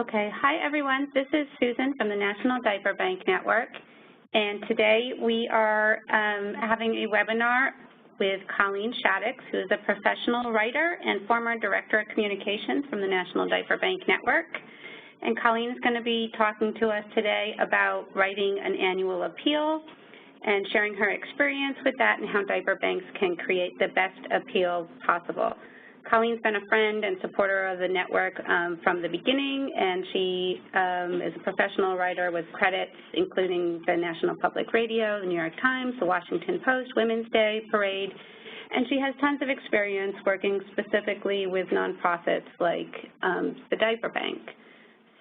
Okay, hi everyone. This is Susan from the National Diaper Bank Network, and today we are having a webinar with Colleen Shaddox, who is a professional writer and former Director of Communications from the National Diaper Bank Network. And Colleen is going to be talking to us today about writing an annual appeal and sharing her experience with that and how diaper banks can create the best appeal possible. Colleen's been a friend and supporter of the network from the beginning, and she is a professional writer with credits including the National Public Radio, the New York Times, the Washington Post, Women's Day Parade, and she has tons of experience working specifically with nonprofits like the Diaper Bank.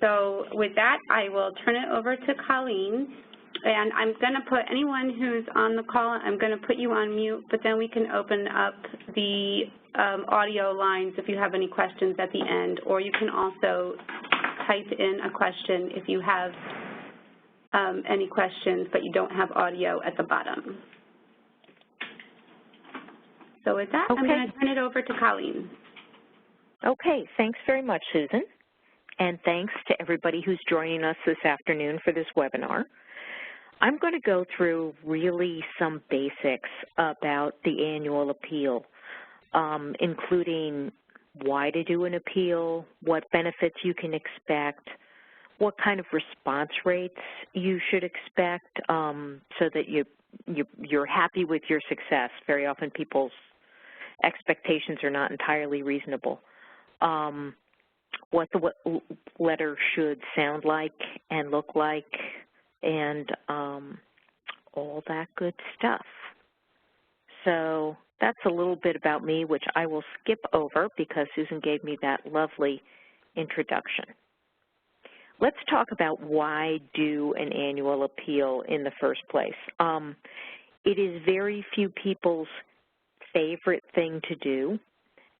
So with that, I will turn it over to Colleen, and I'm going to put anyone who's on the call, I'm going to put you on mute, but then we can open up the audio lines if you have any questions at the end, or you can also type in a question if you have any questions but you don't have audio at the bottom. So with that, I'm going to turn it over to Colleen. Okay, thanks very much, Susan. And thanks to everybody who's joining us this afternoon for this webinar. I'm going to go through really some basics about the annual appeal, including why to do an appeal, what benefits you can expect, what kind of response rates you should expect so that you're happy with your success. Very often people's expectations are not entirely reasonable. What the letter should sound like and look like, and all that good stuff. So that's a little bit about me, which I will skip over because Susan gave me that lovely introduction. Let's talk about why do an annual appeal in the first place. It is very few people's favorite thing to do.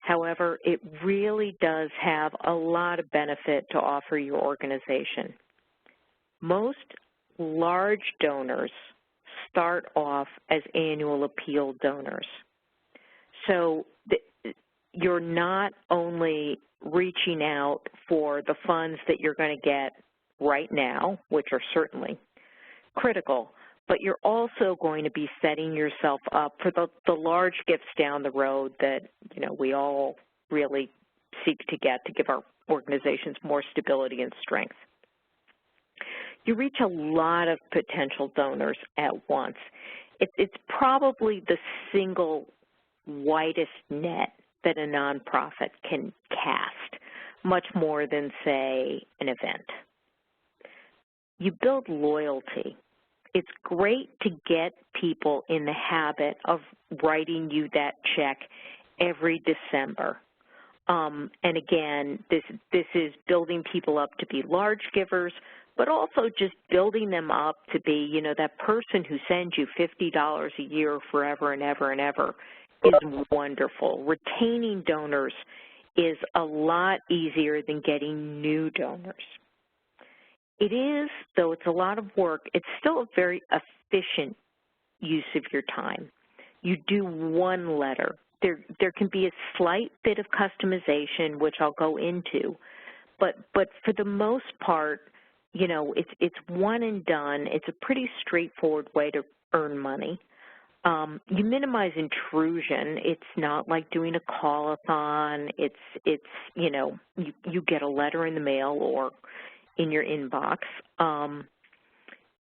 However, it really does have a lot of benefit to offer your organization. Most large donors start off as annual appeal donors. So you're not only reaching out for the funds that you're going to get right now, which are certainly critical, but you're also going to be setting yourself up for the large gifts down the road that, you know, we all really seek to get to give our organizations more stability and strength. You reach a lot of potential donors at once. It's probably the single widest net that a nonprofit can cast, much more than, say, an event. You build loyalty. It's great to get people in the habit of writing you that check every December. And again, this is building people up to be large givers, but also just building them up to be, you know, that person who sends you $50 a year forever and ever and ever is wonderful. Retaining donors is a lot easier than getting new donors. It is, though it's a lot of work, it's still a very efficient use of your time. You do one letter. There can be a slight bit of customization, which I'll go into, but for the most part, you know, it's one and done. It's a pretty straightforward way to earn money. You minimize intrusion. It's not like doing a call-a-thon. It's you know, you get a letter in the mail or in your inbox,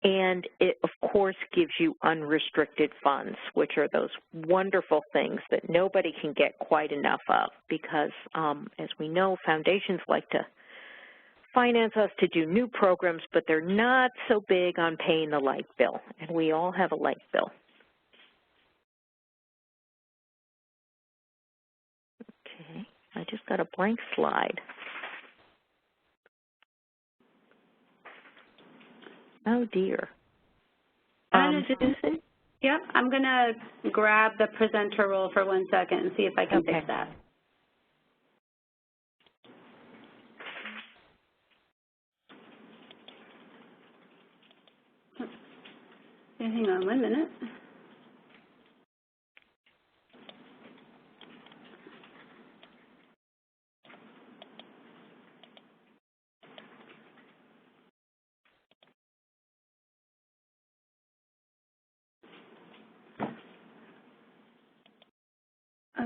and it, of course, gives you unrestricted funds, which are those wonderful things that nobody can get quite enough of because, as we know, foundations like to finance us to do new programs, but they're not so big on paying the light bill, and we all have a light bill. Okay, I just got a blank slide. Oh, dear. Susan? Yep, I'm going to grab the presenter role for 1 second and see if I can fix that. Yeah, hang on 1 minute.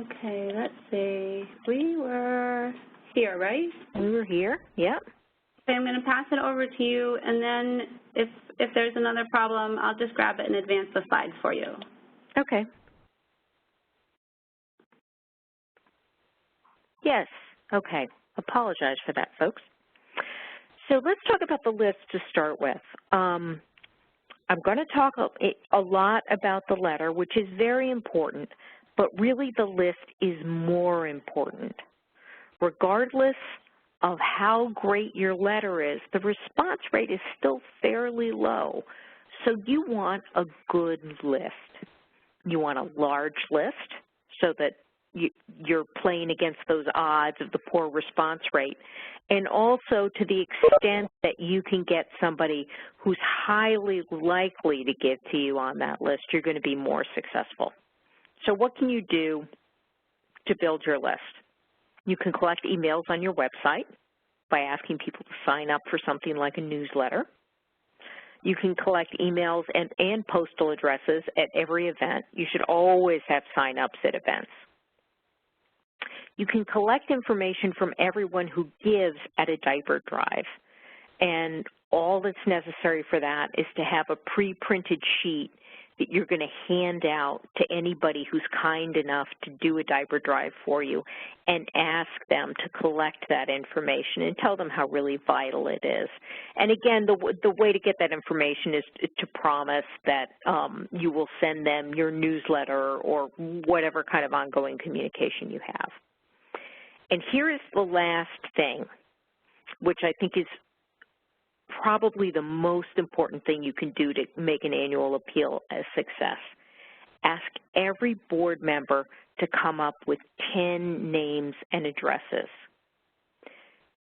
Okay, let's see. We were here, right? We were here, yep. Okay, I'm going to pass it over to you, and then if there's another problem, I'll just grab it and advance the slides for you. Okay. Yes, okay. Apologize for that, folks. So let's talk about the list to start with. I'm going to talk a lot about the letter, which is very important, but really the list is more important. Regardless of how great your letter is, the response rate is still fairly low. So you want a good list. You want a large list so that you're playing against those odds of the poor response rate. And also to the extent that you can get somebody who's highly likely to give to you on that list, you're going to be more successful. So what can you do to build your list? You can collect emails on your website by asking people to sign up for something like a newsletter. You can collect emails and postal addresses at every event. You should always have sign-ups at events. You can collect information from everyone who gives at a diaper drive, and all that's necessary for that is to have a pre-printed sheet that you're going to hand out to anybody who's kind enough to do a diaper drive for you and ask them to collect that information and tell them how really vital it is. And again, the way to get that information is to promise that you will send them your newsletter or whatever kind of ongoing communication you have. And here is the last thing, which I think is probably the most important thing you can do to make an annual appeal a success. Ask every board member to come up with 10 names and addresses.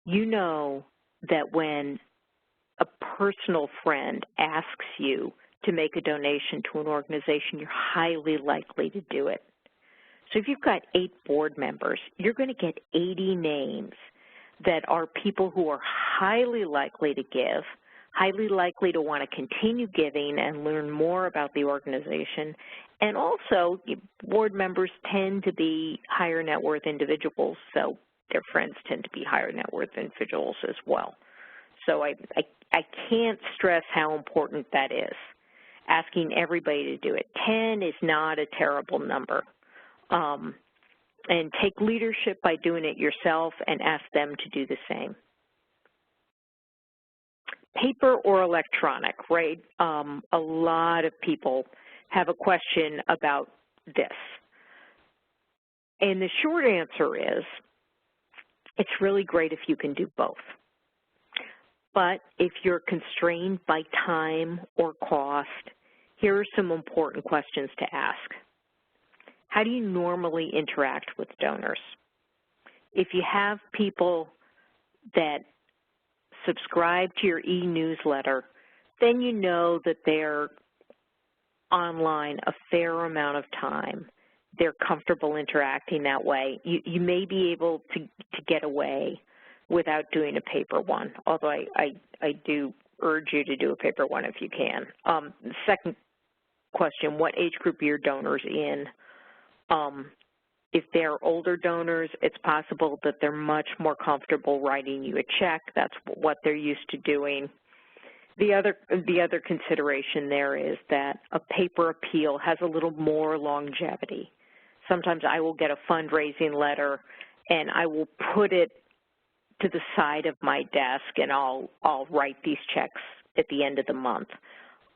You know that when a personal friend asks you to make a donation to an organization, you're highly likely to do it. So if you've got 8 board members, you're going to get 80 names that are people who are highly likely to give, highly likely to want to continue giving and learn more about the organization. And also, board members tend to be higher net worth individuals, so their friends tend to be higher net worth individuals as well. So I can't stress how important that is, asking everybody to do it. 10 is not a terrible number. And take leadership by doing it yourself and ask them to do the same. Paper or electronic, right? A lot of people have a question about this. And the short answer is, it's really great if you can do both. But if you're constrained by time or cost, here are some important questions to ask. How do you normally interact with donors? If you have people that subscribe to your e-newsletter, then you know that they're online a fair amount of time. They're comfortable interacting that way. You may be able to get away without doing a paper one, although I do urge you to do a paper one if you can. The second question, what age group are your donors in? If they're older donors, it's possible that they're much more comfortable writing you a check. That's what they're used to doing. The other consideration there is that a paper appeal has a little more longevity. Sometimes I will get a fundraising letter and I will put it to the side of my desk and I'll write these checks at the end of the month.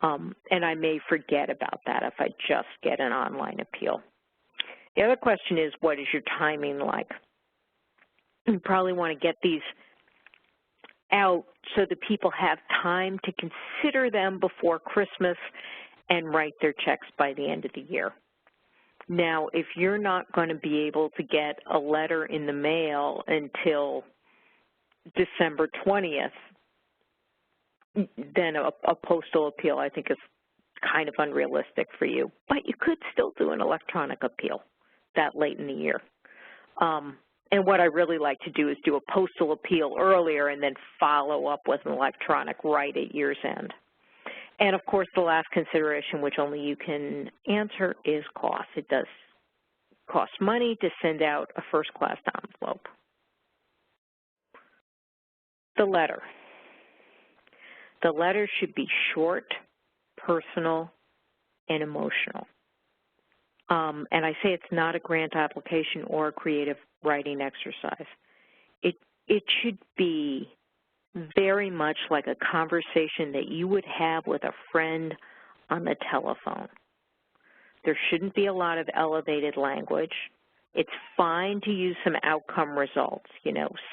And I may forget about that if I just get an online appeal. The other question is, what is your timing like? You probably want to get these out so that people have time to consider them before Christmas and write their checks by the end of the year. Now, if you're not going to be able to get a letter in the mail until December 20th, then a postal appeal I think is kind of unrealistic for you. But you could still do an electronic appeal that late in the year. And what I really like to do is do a postal appeal earlier and then follow up with an electronic right at year's end. And of course, the last consideration, which only you can answer, is cost. It does costs money to send out a first-class envelope. The letter. The letter should be short, personal, and emotional. And I say it's not a grant application or a creative writing exercise. It should be very much like a conversation that you would have with a friend on the telephone. There shouldn't be a lot of elevated language. It's fine to use some outcome results,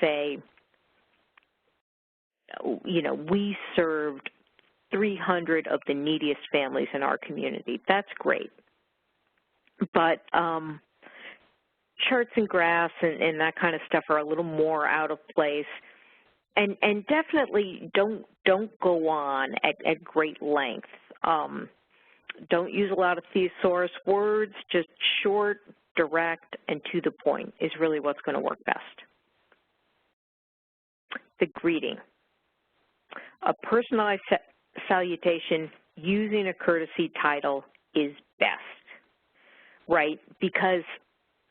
say, we served 300 of the neediest families in our community. That's great. But charts and graphs and that kind of stuff are a little more out of place. And definitely don't go on at great length. Don't use a lot of thesaurus words. Just short, direct, and to the point is really what's going to work best. The greeting. A personalized salutation using a courtesy title is best, right? Because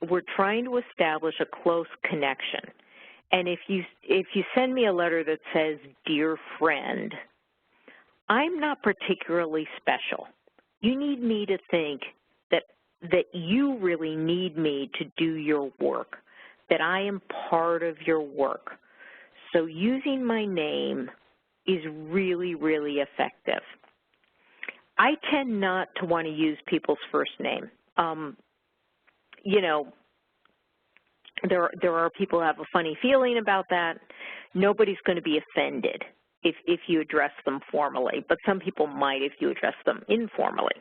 we're trying to establish a close connection. And if you send me a letter that says, "Dear friend," I'm not particularly special. You need me to think that you really need me to do your work, that I am part of your work. So using my name is really, really effective. I tend not to want to use people's first name. There are people who have a funny feeling about that. Nobody's going to be offended if you address them formally, but some people might if you address them informally.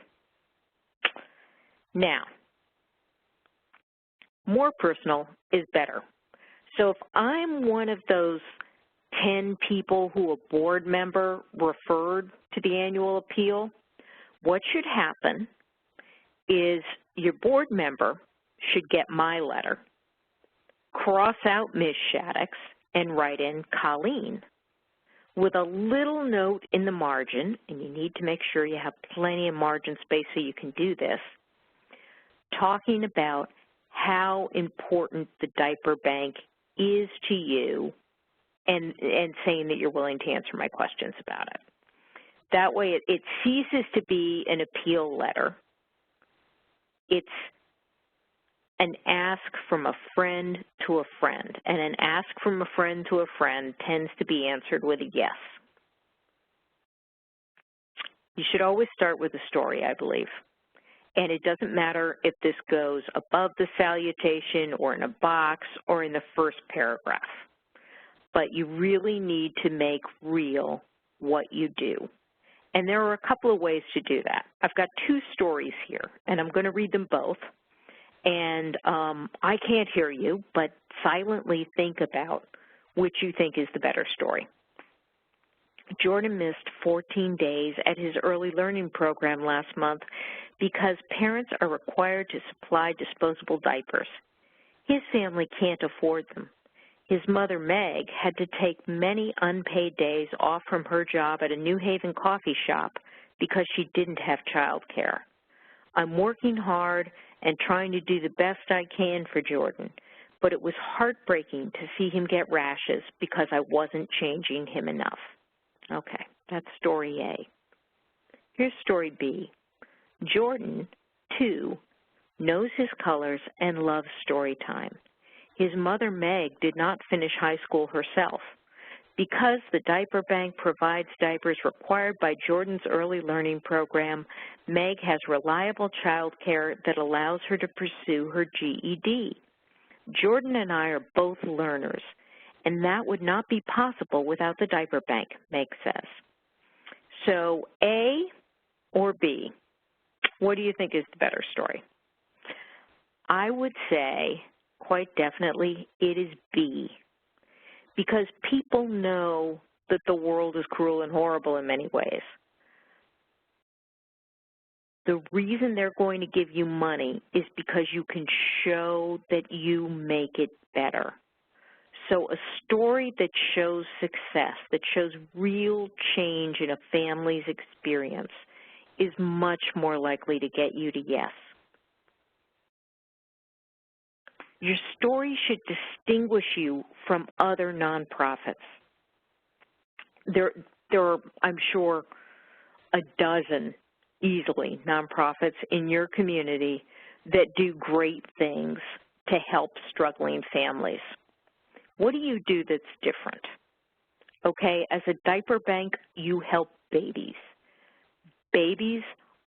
Now, more personal is better. So if I'm one of those 10 people who a board member referred to the annual appeal, what should happen is your board member should get my letter, cross out Ms. Shaddox, and write in Colleen with a little note in the margin, and you need to make sure you have plenty of margin space so you can do this, talking about how important the diaper bank is to you and saying that you're willing to answer my questions about it. That way it ceases to be an appeal letter. It's an ask from a friend to a friend, and an ask from a friend to a friend tends to be answered with a yes. You should always start with a story, I believe. And it doesn't matter if this goes above the salutation or in a box or in the first paragraph. But you really need to make real what you do. And there are a couple of ways to do that. I've got two stories here, and I'm going to read them both. And I can't hear you, but silently think about which you think is the better story. Jordan missed 14 days at his early learning program last month because parents are required to supply disposable diapers. His family can't afford them. His mother, Meg, had to take many unpaid days off from her job at a New Haven coffee shop because she didn't have child care. I'm working hard and trying to do the best I can for Jordan, but it was heartbreaking to see him get rashes because I wasn't changing him enough. Okay, that's story A. Here's story B. Jordan, 2, knows his colors and loves story time. His mother, Meg, did not finish high school herself. Because the diaper bank provides diapers required by Jordan's early learning program, Meg has reliable child care that allows her to pursue her GED. Jordan and I are both learners, and that would not be possible without the diaper bank, Meg says. So A or B? What do you think is the better story? I would say, quite definitely, it is B, because people know that the world is cruel and horrible in many ways. The reason they're going to give you money is because you can show that you make it better. So a story that shows success, that shows real change in a family's experience, is much more likely to get you to yes. Your story should distinguish you from other nonprofits. There are, I'm sure, a dozen, easily, nonprofits in your community that do great things to help struggling families. What do you do that's different? Okay, as a diaper bank, you help babies. Babies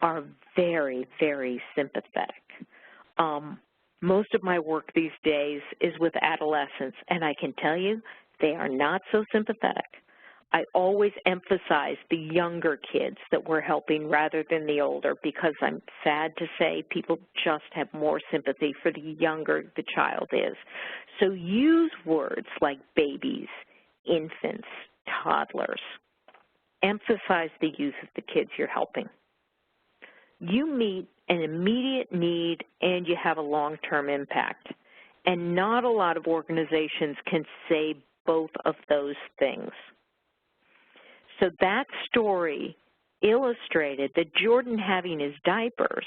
are very, very sympathetic. Most of my work these days is with adolescents, and I can tell you they are not so sympathetic. I always emphasize the younger kids that we're helping rather than the older, because I'm sad to say people just have more sympathy for the younger the child is. So use words like babies, infants, toddlers. Emphasize the youth of the kids you're helping. You meet an immediate need and you have a long-term impact. And not a lot of organizations can say both of those things. So that story illustrated that Jordan having his diapers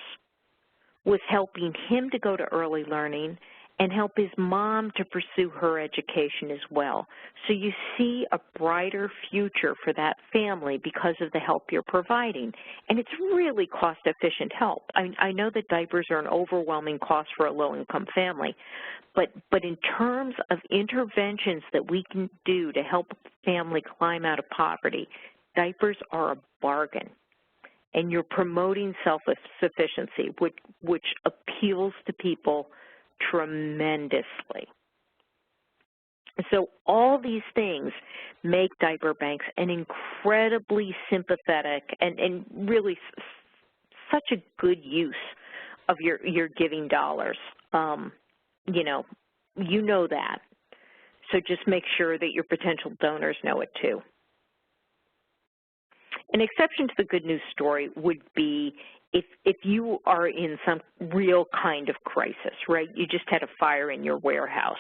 was helping him to go to early learning and help his mom to pursue her education as well. So you see a brighter future for that family because of the help you're providing. And it's really cost-efficient help. I know that diapers are an overwhelming cost for a low-income family, but in terms of interventions that we can do to help a family climb out of poverty, diapers are a bargain. And you're promoting self-sufficiency, which appeals to people tremendously. So all these things make diaper banks an incredibly sympathetic and really such a good use of your giving dollars. You know that. So just make sure that your potential donors know it too. An exception to the good news story would be if you are in some real kind of crisis, right? You just had a fire in your warehouse.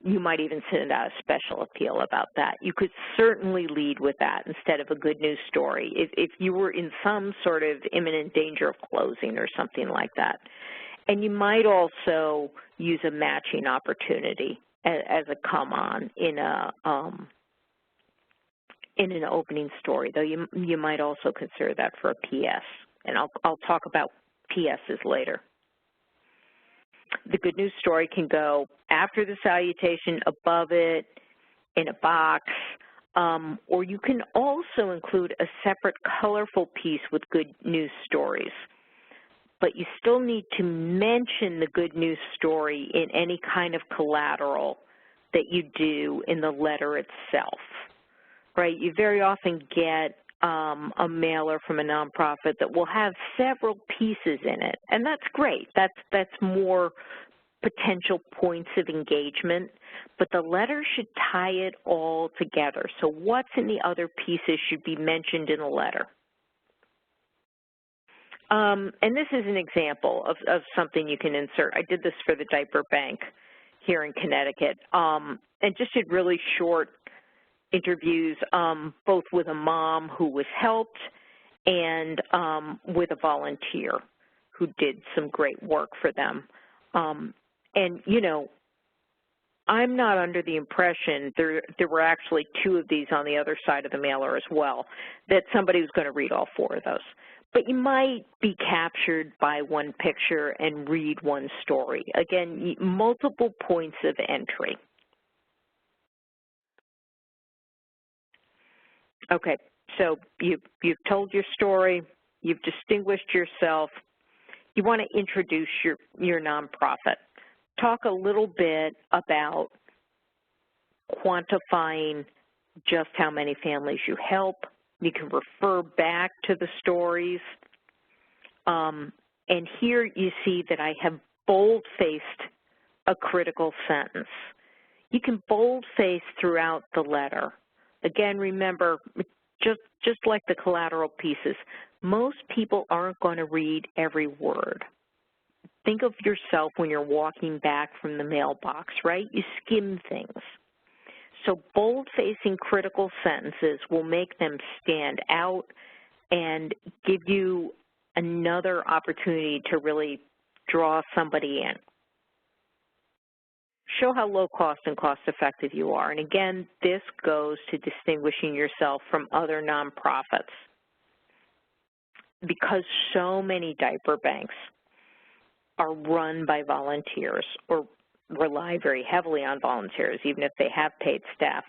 You might even send out a special appeal about that. You could certainly lead with that instead of a good news story if you were in some sort of imminent danger of closing or something like that. And you might also use a matching opportunity as a come-on in an opening story, though you might also consider that for a PS, and I'll talk about PSs later. The good news story can go after the salutation, above it, in a box, or you can also include a separate colorful piece with good news stories. But you still need to mention the good news story in any kind of collateral that you do in the letter itself. Right, you very often get a mailer from a nonprofit that will have several pieces in it, and that's great. That's more potential points of engagement, but the letter should tie it all together. So what's in the other pieces should be mentioned in the letter. And this is an example of something you can insert. I did this for the diaper bank here in Connecticut, and just did really short interviews, both with a mom who was helped and with a volunteer who did some great work for them. And, you know, I'm not under the impression, there were actually 2 of these on the other side of the mailer as well, that somebody was going to read all 4 of those. But you might be captured by one picture and read one story. Again, multiple points of entry. Okay, so you've told your story, you've distinguished yourself, you want to introduce your nonprofit. Talk a little bit about quantifying just how many families you help. You can refer back to the stories. And here you see that I have bold-faced a critical sentence. You can bold-face throughout the letter. Again, remember, just like the collateral pieces, most people aren't going to read every word. Think of yourself when you're walking back from the mailbox, right? You skim things. So bold-facing critical sentences will make them stand out and give you another opportunity to really draw somebody in. show how low cost and cost effective you are. And again, this goes to distinguishing yourself from other nonprofits. Because so many diaper banks are run by volunteers or rely very heavily on volunteers, even if they have paid staff,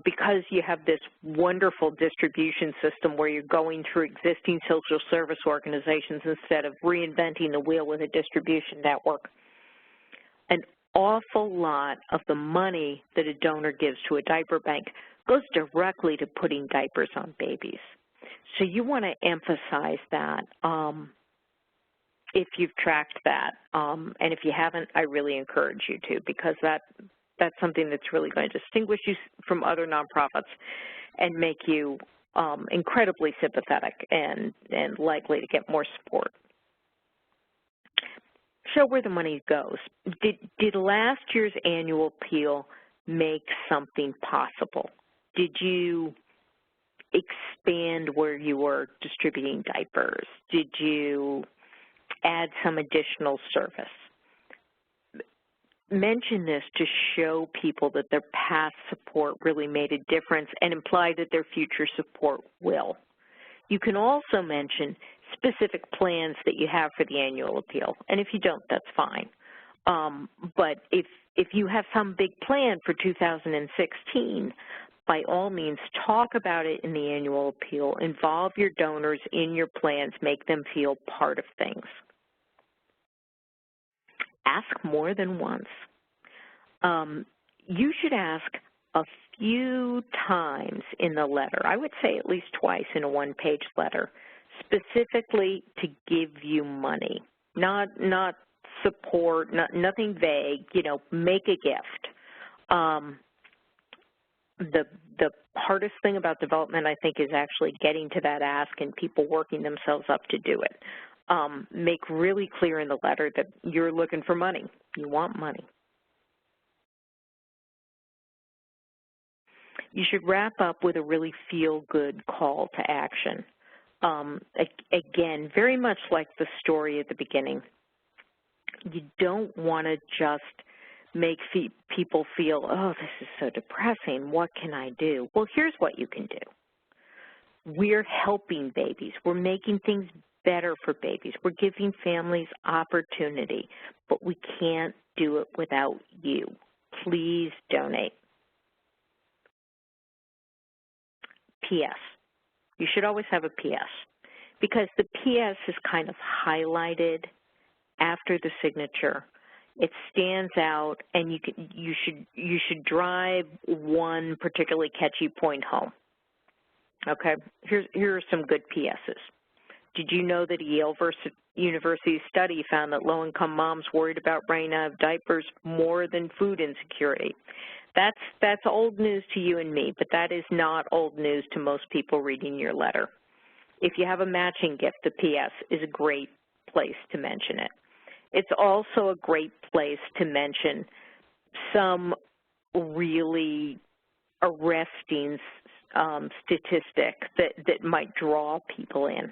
because you have this wonderful distribution system where you're going through existing social service organizations instead of reinventing the wheel with a distribution network. An awful lot of the money that a donor gives to a diaper bank goes directly to putting diapers on babies. So you want to emphasize that if you've tracked that. And if you haven't, I really encourage you to, because that's something that's really going to distinguish you from other nonprofits and make you incredibly sympathetic and likely to get more support. Show where the money goes. Did last year's annual appeal make something possible? Did you expand where you were distributing diapers? Did you add some additional service? Mention this to show people that their past support really made a difference and imply that their future support will. You can also mention specific plans that you have for the annual appeal, and if you don't, that's fine. But if you have some big plan for 2016, by all means, talk about it in the annual appeal. Involve your donors in your plans. Make them feel part of things. Ask more than once. You should ask a few times in the letter. I would say at least twice in a one-page letter, specifically to give you money, not support, nothing vague. You know, make a gift. The hardest thing about development, I think, is actually getting to that ask and people working themselves up to do it. Make really clear in the letter that you're looking for money. You want money. You should wrap up with a really feel-good call to action. Again, very much like the story at the beginning, you don't want to just make people feel, oh, this is so depressing, what can I do? Well, here's what you can do. We're helping babies. We're making things better for babies. We're giving families opportunity, but we can't do it without you. Please donate. P.S. You should always have a P.S. because the P.S. is kind of highlighted after the signature. It stands out, and you should drive one particularly catchy point home. Okay, here are some good P.S.s. Did you know that a Yale University study found that low-income moms worried about running out of diapers more than food insecurity? That's old news to you and me, but that is not old news to most people reading your letter. If you have a matching gift, the P.S. is a great place to mention it. It's also a great place to mention some really arresting statistic that might draw people in.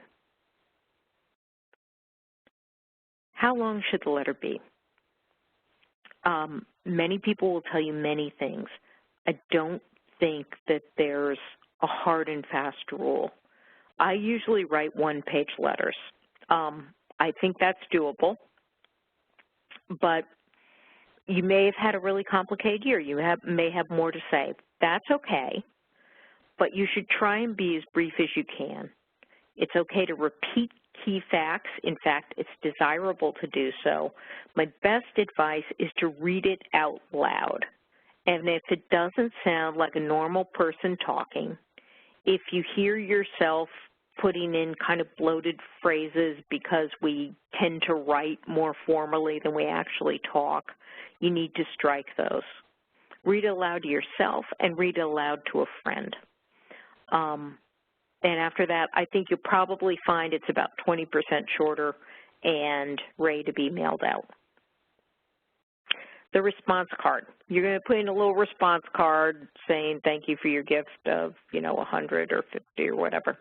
How long should the letter be? Many people will tell you many things. I don't think that there's a hard and fast rule. I usually write one-page letters. I think that's doable, but you may have had a really complicated year. You may have more to say. That's okay, but you should try and be as brief as you can. It's okay to repeat key facts. In fact, it's desirable to do so. My best advice is to read it out loud. And if it doesn't sound like a normal person talking, if you hear yourself putting in kind of bloated phrases because we tend to write more formally than we actually talk, you need to strike those. Read it aloud to yourself and read it aloud to a friend. And after that, I think you'll probably find it's about 20% shorter and ready to be mailed out. The response card. You're going to put in a little response card saying thank you for your gift of, 100 or 50 or whatever.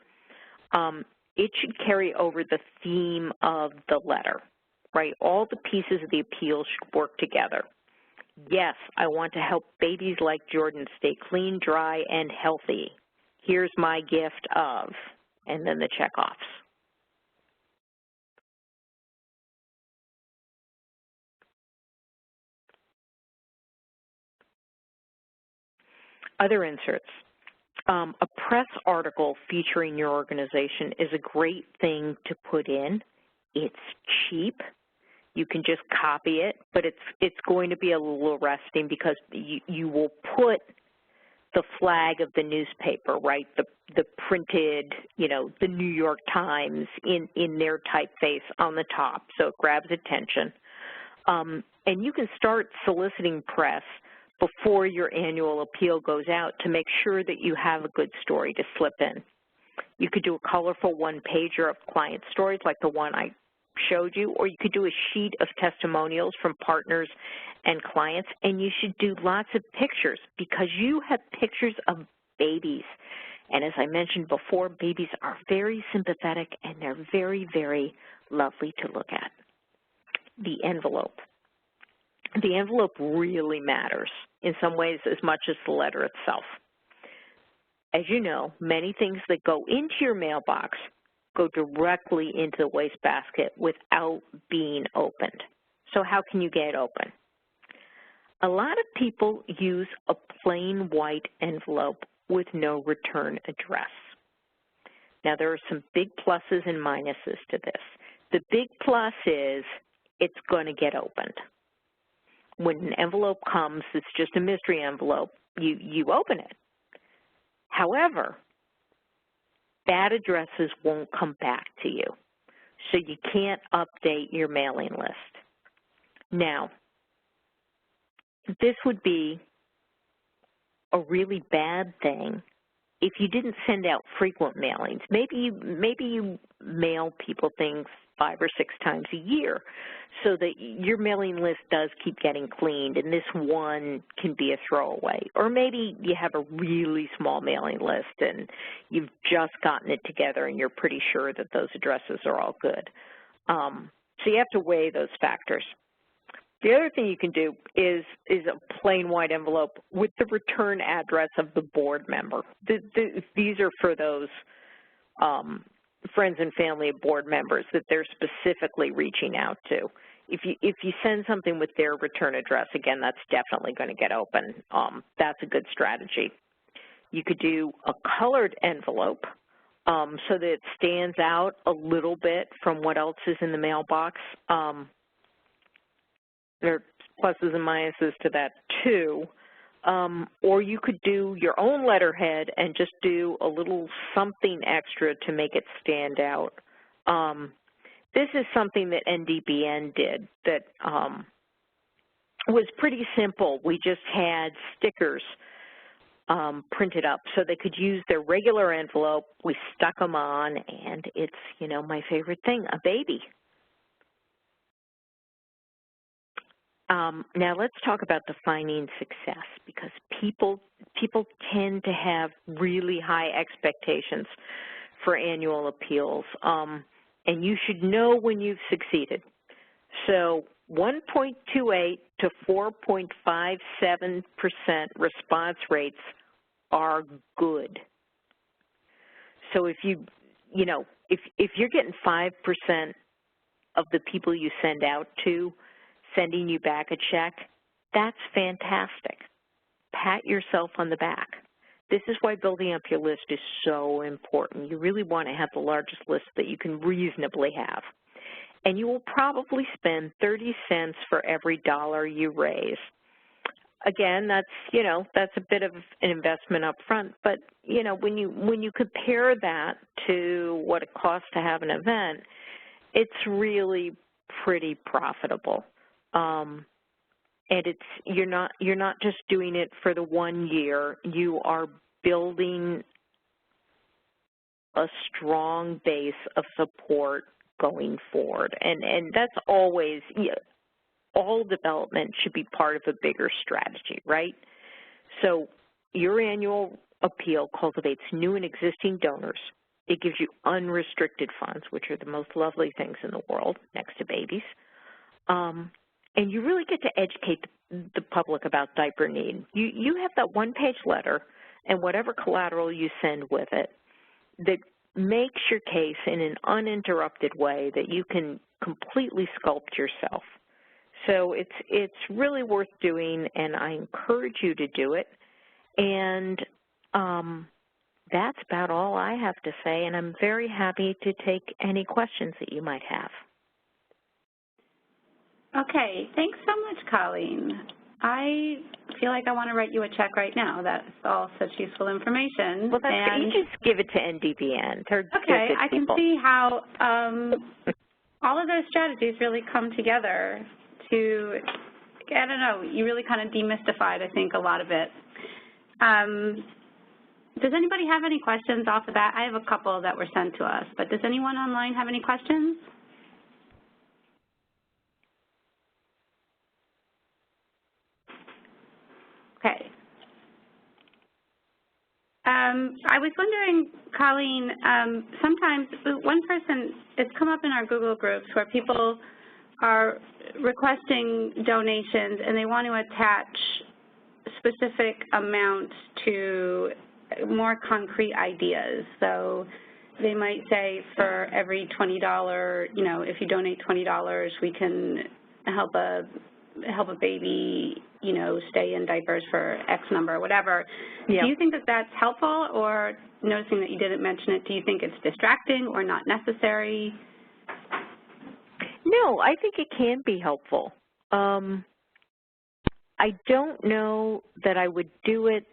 It should carry over the theme of the letter, right? All the pieces of the appeal should work together. Yes, I want to help babies like Jordan stay clean, dry, and healthy. Here's my gift of, and then the checkoffs. Other inserts. A press article featuring your organization is a great thing to put in. It's cheap. You can just copy it, but it's going to be a little arresting because you will put the flag of the newspaper, right, the printed, the New York Times in their typeface on the top, so it grabs attention. And you can start soliciting press before your annual appeal goes out to make sure that you have a good story to slip in. You could do a colorful one-pager of client stories like the one I showed you, or you could do a sheet of testimonials from partners and clients, and you should do lots of pictures because you have pictures of babies. And as I mentioned before, babies are very sympathetic and they're very, very lovely to look at. The envelope. The envelope really matters in some ways as much as the letter itself. As you know, many things that go into your mailbox go directly into the wastebasket without being opened. So how can you get it open? A lot of people use a plain white envelope with no return address. Now, there are some big pluses and minuses to this. The big plus is it's going to get opened. When an envelope comes, it's just a mystery envelope, you open it. However, bad addresses won't come back to you, so you can't update your mailing list. Now, this would be a really bad thing if you didn't send out frequent mailings. Maybe you mail people things 5 or 6 times a year so that your mailing list does keep getting cleaned and this one can be a throwaway. Or maybe you have a really small mailing list and you've just gotten it together and you're pretty sure that those addresses are all good. So you have to weigh those factors. The other thing you can do is a plain white envelope with the return address of the board member. These are for those friends and family of board members that they're specifically reaching out to. If you send something with their return address, again, that's definitely going to get open. That's a good strategy. You could do a colored envelope so that it stands out a little bit from what else is in the mailbox. There are pluses and minuses to that too. Or you could do your own letterhead and just do a little something extra to make it stand out. This is something that NDBN did that was pretty simple. We just had stickers printed up so they could use their regular envelope. We stuck them on, and it's, my favorite thing, a baby. Now let's talk about defining success, because people tend to have really high expectations for annual appeals, and you should know when you've succeeded. So 1.28 to 4.57% response rates are good. So if you're getting 5% of the people you send out to sending you back a check, that's fantastic. Pat yourself on the back. This is why building up your list is so important. You really want to have the largest list that you can reasonably have. And you will probably spend 30 cents for every dollar you raise. Again, that's a bit of an investment up front, but when you compare that to what it costs to have an event, it's really pretty profitable. And you're not just doing it for the 1 year. You are building a strong base of support going forward, and that's always, all development should be part of a bigger strategy, right? So your annual appeal cultivates new and existing donors. It gives you unrestricted funds, which are the most lovely things in the world next to babies. and you really get to educate the public about diaper need. You have that one-page letter and whatever collateral you send with it that makes your case in an uninterrupted way that you can completely sculpt yourself. So it's really worth doing, and I encourage you to do it. And that's about all I have to say, and I'm very happy to take any questions that you might have. Okay, thanks so much, Colleen. I feel like I want to write you a check right now. That's all such useful information. Well, you just give it to NDBN. Okay, I can see how all of those strategies really come together to, I don't know, you really kind of demystified, I think, a lot of it. Does anybody have any questions off the bat? I have a couple that were sent to us, but does anyone online have any questions? Okay. I was wondering, Colleen, sometimes one person, it's come up in our Google groups where people are requesting donations and they want to attach specific amounts to more concrete ideas. So they might say for every $20, you know, if you donate $20, we can help a baby, you know, stay in diapers for X number or whatever. Yeah. Do you think that that's helpful, or noticing that you didn't mention it, do you think it's distracting or not necessary? No, I think it can be helpful. I don't know that I would do it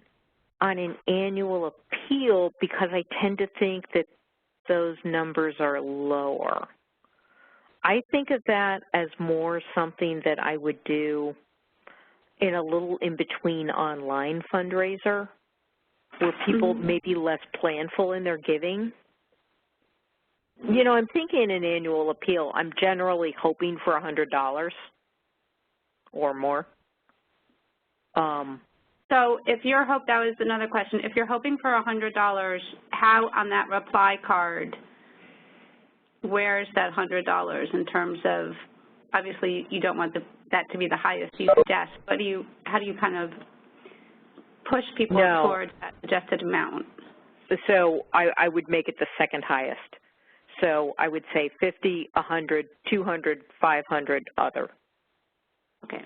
on an annual appeal because I tend to think that those numbers are lower. I think of that as more something that I would do in a little in-between online fundraiser where people may be less planful in their giving. You know, I'm thinking an annual appeal, I'm generally hoping for $100 or more. So if you're that was another question, if you're hoping for $100, how on that reply card, where's that $100 in terms of, obviously you don't want that to be the highest you suggest, but how do you kind of push people towards that suggested amount? So I would make it the second highest. So I would say 50, 100, 200, 500, other. Okay.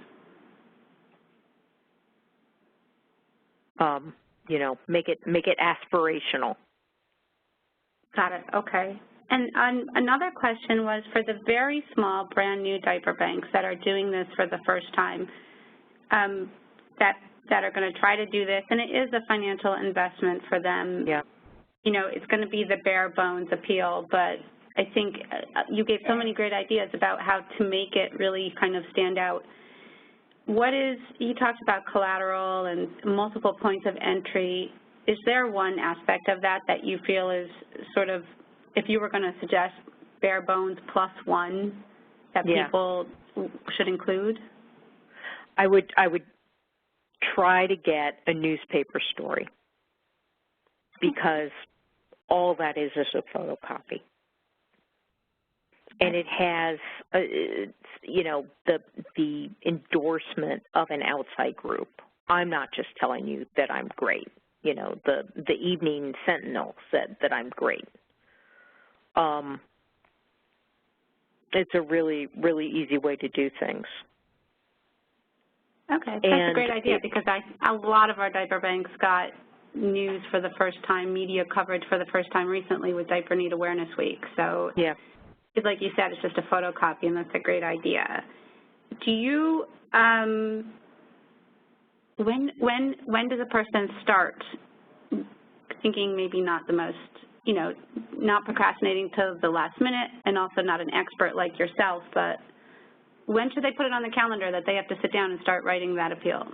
You know, make it aspirational. Got it. Okay. And another question was for the very small, brand new diaper banks that are doing this for the first time, that are going to try to do this, and it is a financial investment for them. Yeah. You know, it's going to be the bare bones appeal, but I think you gave so many great ideas about how to make it really kind of stand out. You talked about collateral and multiple points of entry. Is there one aspect of that you feel is sort of, if you were going to suggest bare bones plus one that people should include? I would try to get a newspaper story because all that is a photocopy. And it has, you know, the endorsement of an outside group. I'm not just telling you that I'm great. You know, the Evening Sentinel said that I'm great. It's a really, really easy way to do things. Okay, that's a great idea because a lot of our diaper banks got news for the first time, media coverage for the first time recently with Diaper Need Awareness Week. So, like you said, it's just a photocopy, and that's a great idea. Do you, when does a person start thinking maybe not the most, you know, not procrastinating till the last minute and also not an expert like yourself, but when should they put it on the calendar that they have to sit down and start writing that appeal?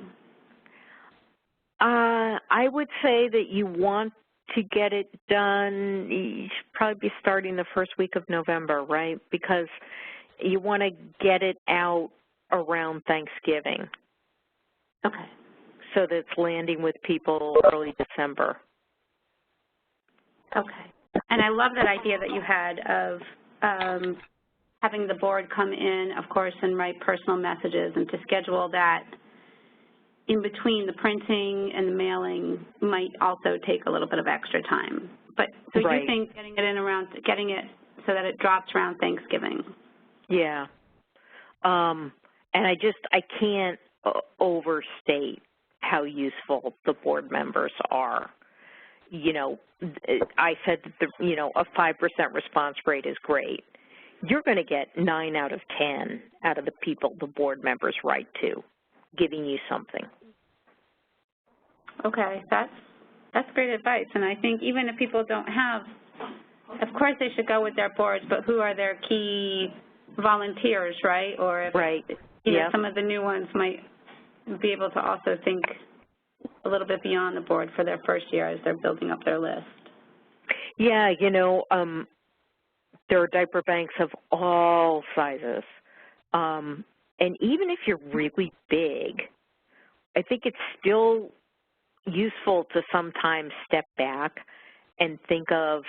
I would say that you want to get it done, you should probably be starting the first week of November, right? Because you want to get it out around Thanksgiving. Okay. So that it's landing with people early December. Okay. And I love that idea that you had of having the board come in, of course, and write personal messages, and to schedule that in between the printing and the mailing might also take a little bit of extra time. But so you think getting it so that it drops around Thanksgiving? Yeah. And I can't overstate how useful the board members are. You know, I said that a 5% response rate is great. You're going to get 9 out of 10 out of the people the board members write to, giving you something. Okay, that's great advice. And I think even if people don't have, of course they should go with their boards, but who are their key volunteers, right? Or if, you know, some of the new ones might be able to also think a little bit beyond the board for their first year as they're building up their list. Yeah, you know, there are diaper banks of all sizes. And even if you're really big, I think it's still useful to sometimes step back and think of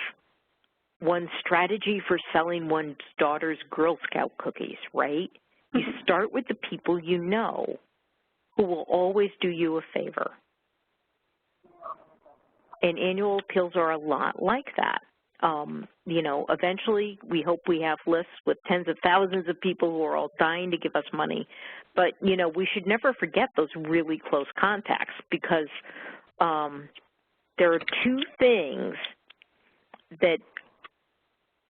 one's strategy for selling one's daughter's Girl Scout cookies, right? You start with the people you know who will always do you a favor. And annual appeals are a lot like that. You know, eventually we hope we have lists with tens of thousands of people who are all dying to give us money. But, you know, we should never forget those really close contacts, because there are two things that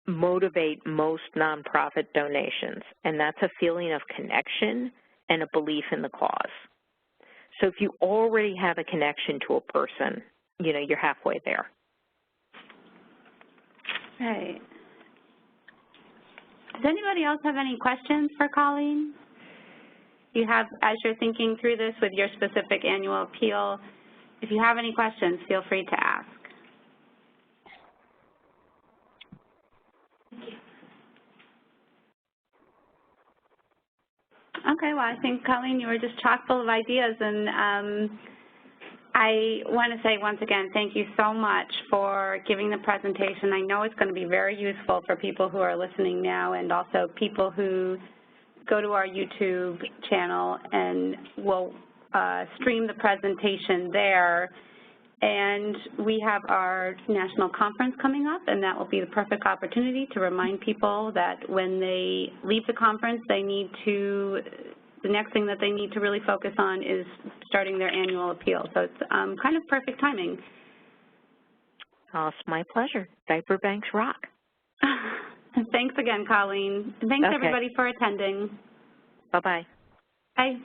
motivate most nonprofit donations, and that's a feeling of connection and a belief in the cause. So if you already have a connection to a person, you know, you're halfway there. Right. Does anybody else have any questions for Colleen? You have, as you're thinking through this with your specific annual appeal, if you have any questions, feel free to ask. Okay, well, I think, Colleen, you were just chock full of ideas, and I want to say once again, thank you so much for giving the presentation. I know it's going to be very useful for people who are listening now, and also people who go to our YouTube channel and will stream the presentation there. And we have our national conference coming up, and that will be the perfect opportunity to remind people that when they leave the conference, they need to, the next thing that they need to really focus on is starting their annual appeal. So it's kind of perfect timing. Oh, it's my pleasure. Diaper banks rock. Thanks again, Colleen. Thanks, everybody, for attending. Bye-bye. Bye.